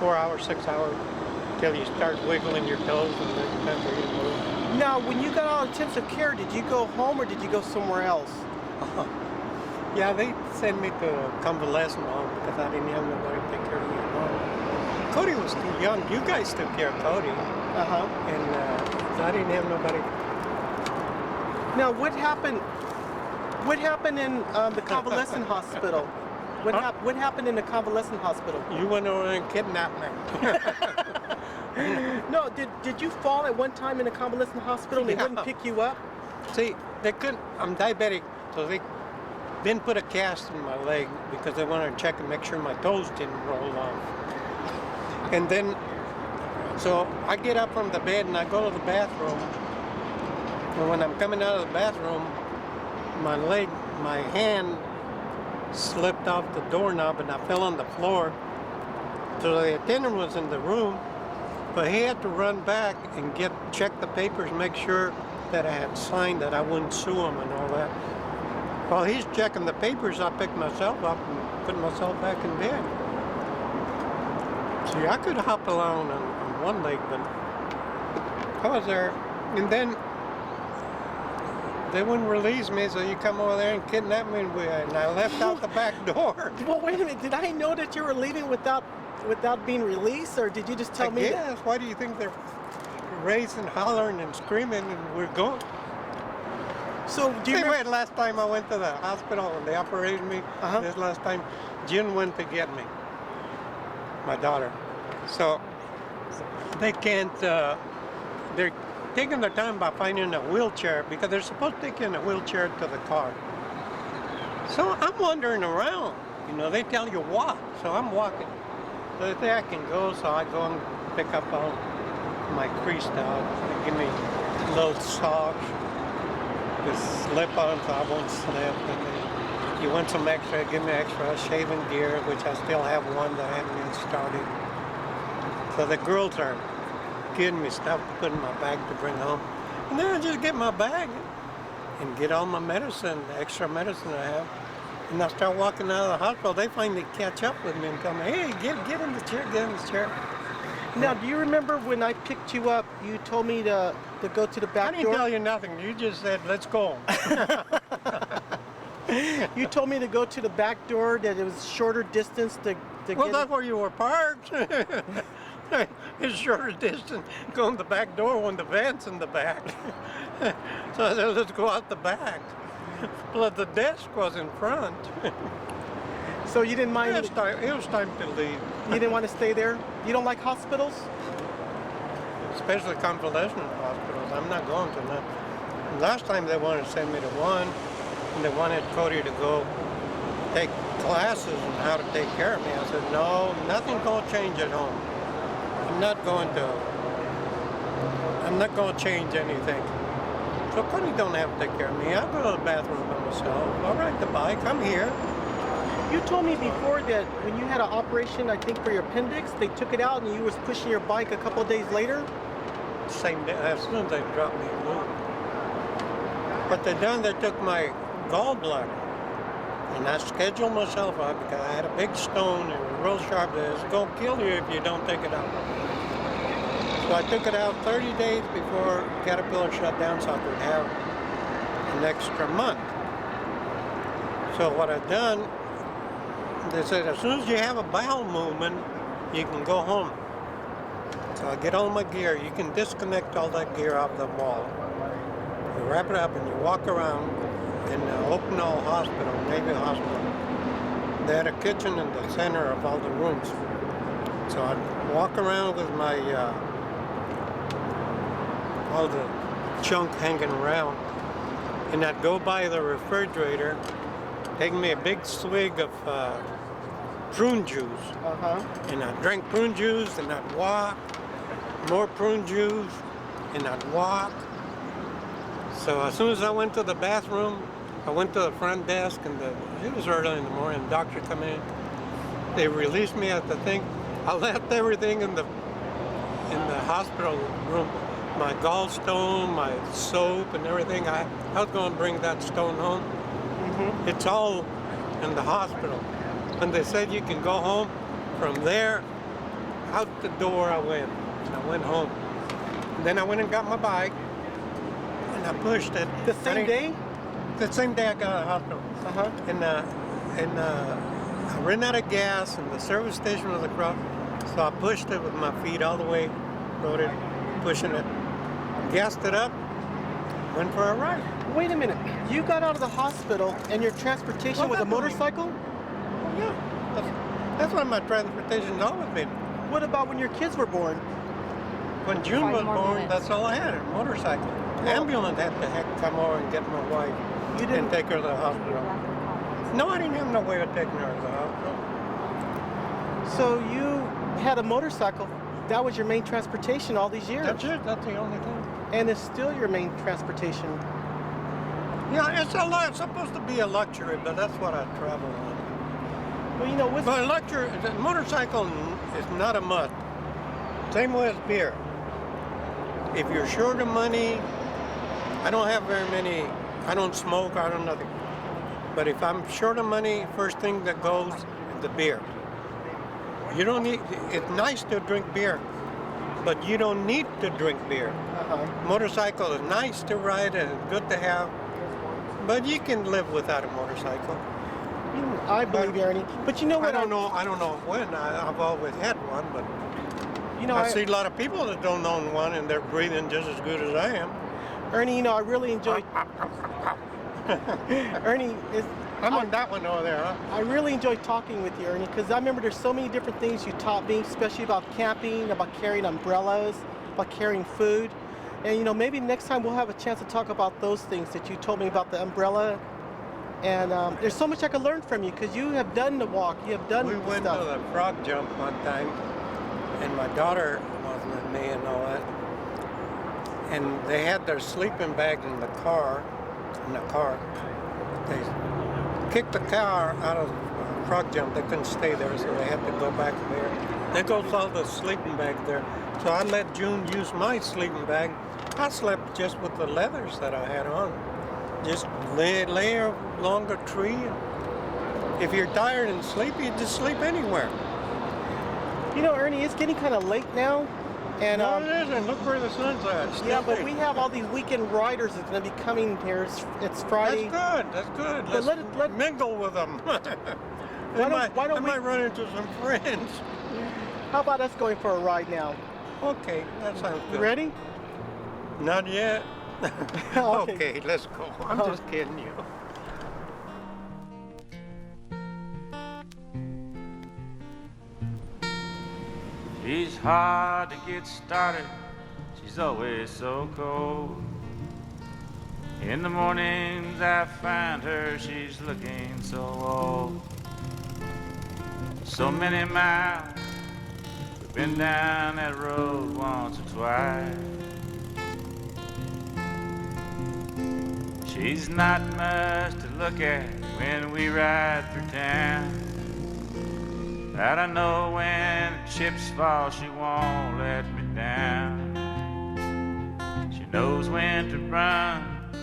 4 hours, 6 hours, till you start wiggling your toes and then it's time for you to move. Now, when you got out of intensive care, did you go home or did you go somewhere else? Yeah, they sent me to a convalescent home because I didn't have nobody to take care of me at home. Cody was too young. You guys took care of Cody. And I didn't have nobody. Now, what happened? What happened in the convalescent hospital? What happened in the convalescent hospital? You went over and kidnapped me. No, did you fall at one time in a convalescent hospital and they wouldn't pick you up? See, they couldn't. I'm diabetic, so they didn't put a cast in my leg because they wanted to check and make sure my toes didn't roll off. And then, so I get up from the bed and I go to the bathroom. And when I'm coming out of the bathroom, my hand slipped off the doorknob and I fell on the floor. So the attendant was in the room, but he had to run back and check the papers, make sure that I had signed that I wouldn't sue him and all that. While he's checking the papers, I picked myself up and put myself back in bed. See, I could hop along on one leg, but I was there. And then they wouldn't release me, so you come over there and kidnap me, and I left out the back door. Well, wait a minute. Did I know that you were leaving without being released, or did you just tell me? Yes. Why do you think they're raising, hollering, and screaming, and we're going? So do you remember last time I went to the hospital and they operated me? This last time, Jen went to get me, my daughter. So they can't. They're taking their time by finding a wheelchair because they're supposed to take you in a wheelchair to the car. So I'm wandering around. You know, they tell you walk, so I'm walking. So they think I can go, so I go and pick up all my creased out. They give me little socks, just slip on so I won't slip. And you want some extra, give me extra shaving gear, which I still have one that I haven't even started. So the girls are getting me stuff to put in my bag to bring home. And then I just get my bag and get all my medicine, the extra medicine I have. And I start walking out of the hospital. They finally catch up with me and tell me, hey, get in the chair, get in the chair. Now, do you remember when I picked you up, you told me to go to the back door? I didn't tell you nothing. You just said, let's go. You told me to go to the back door, that it was shorter distance to get... Well, that's where you were parked. It's shorter distance going the back door when the van's in the back. So I said, let's go out the back. Well, the desk was in front. So you didn't mind... It was time to leave. You didn't want to stay there? You don't like hospitals? Especially convalescent hospitals. I'm not going to none. Last time they wanted to send me to one, and they wanted Cody to go take classes on how to take care of me. I said, no, nothing's going to change at home. I'm not going to change anything. So Cody don't have to take care of me. I'll go to the bathroom by myself. I'll ride the bike. I'm here. You told me before that when you had an operation, I think for your appendix, they took it out and you was pushing your bike a couple of days later? Same day, as soon as they dropped me, it moved. What they done, they took my gallbladder. And I scheduled myself out because I had a big stone and it was real sharp. It's going to kill you if you don't take it out. So I took it out 30 days before Caterpillar shut down so I could have an extra month. So what I've done, they said as soon as you have a bowel movement, you can go home. So I get all my gear. You can disconnect all that gear off the wall. You wrap it up and you walk around in the Oaknall Hospital, Navy Hospital. They had a kitchen in the center of all the rooms. So I'd walk around with my all the junk hanging around, and I'd go by the refrigerator, take me a big swig of prune juice, and I'd drink prune juice, and I'd walk, more prune juice, and I'd walk. So as soon as I went to the bathroom, I went to the front desk, and it was early in the morning, the doctor come in, they released me at the thing. I left everything in the hospital room. My gallstone, my soap, and everything. I was going to bring that stone home. It's all in the hospital. And they said you can go home from there. out the door I went. And I went home. And then I went and got my bike, and I pushed it. The same day? The same day I got out of the hospital. Uh-huh. And I ran out of gas, and the service station was across. So I pushed it with my feet all the way, rode it, pushing it, gassed it up, went for a ride. Wait a minute. You got out of the hospital and your transportation was a motorcycle? Yeah, that's what my transportation's always been. What about when your kids were born? When June 5 was more born, minutes. that's all I had, a motorcycle. The ambulance had to come over and get my wife You didn't. and take her to the hospital. No, I didn't have no way of taking her to the hospital. So you had a motorcycle. That was your main transportation all these years. That's it, that's the only thing. And it's still your main transportation. Yeah, it's supposed to be a luxury, but that's what I travel on. Well, you know, with But a luxury, the motorcycle is not a must. Same way as beer. If you're short of money, I don't have very many, I don't smoke, I don't nothing. But if I'm short of money, first thing that goes is the beer. You don't need, it's nice to drink beer, but you don't need to drink beer. uh-huh. Motorcycle is nice to ride and it's good to have, but you can live without a motorcycle. I believe you, Ernie. But you know what? I don't know when. I've always had one, but You know, I see a lot of people that don't own one and they're breathing just as good as I am. Ernie, you know, I really enjoy. Ernie, I'm on that one over there, huh? I really enjoy talking with you, Ernie, because I remember there's so many different things you taught me, especially about camping, about carrying umbrellas, about carrying food. And, you know, maybe next time we'll have a chance to talk about those things that you told me about the umbrella. And there's so much I could learn from you because you have done the walk, you have done We the went stuff. to the frog jump one time, and my daughter was with me and all that. And they had their sleeping bags in the car. They kicked the car out of the frog jump. They couldn't stay there, so they had to go back there. There goes all the sleeping bag there. So I let June use my sleeping bag. I slept just with the leathers that I had on. Just lay along a tree. If you're tired and sleepy, you just sleep anywhere. You know, Ernie, it's getting kind of late now. And No, it isn't. Look where the sun's at. It's yeah, still but we late. have all these weekend riders that's going to be coming here. It's Friday. That's good. That's good. But Let's let- mingle with them. Why don't I we- might run into some friends. How about us going for a ride now? Okay, that sounds You good. ready? Not yet. Okay. Okay, let's go. I'm just kidding you. She's hard to get started, she's always so cold. In the mornings I find her, she's looking so old. So many miles, we've been down that road once or twice. She's not much to look at when we ride through town. But I know when the chips fall, she won't let me down. She knows when to run,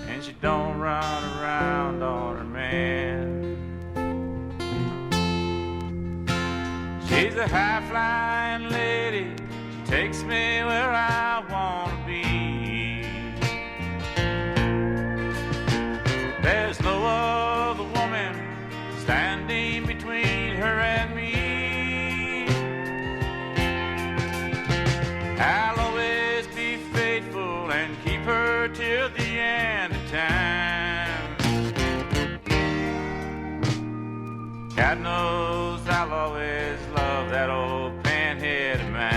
and she don't run around on her man. She's a high-flying lady, she takes me where I want to be. There's no other woman standing between her and me. I'll always be faithful and keep her till the end of time. God knows I'll always love that old panhead of mine.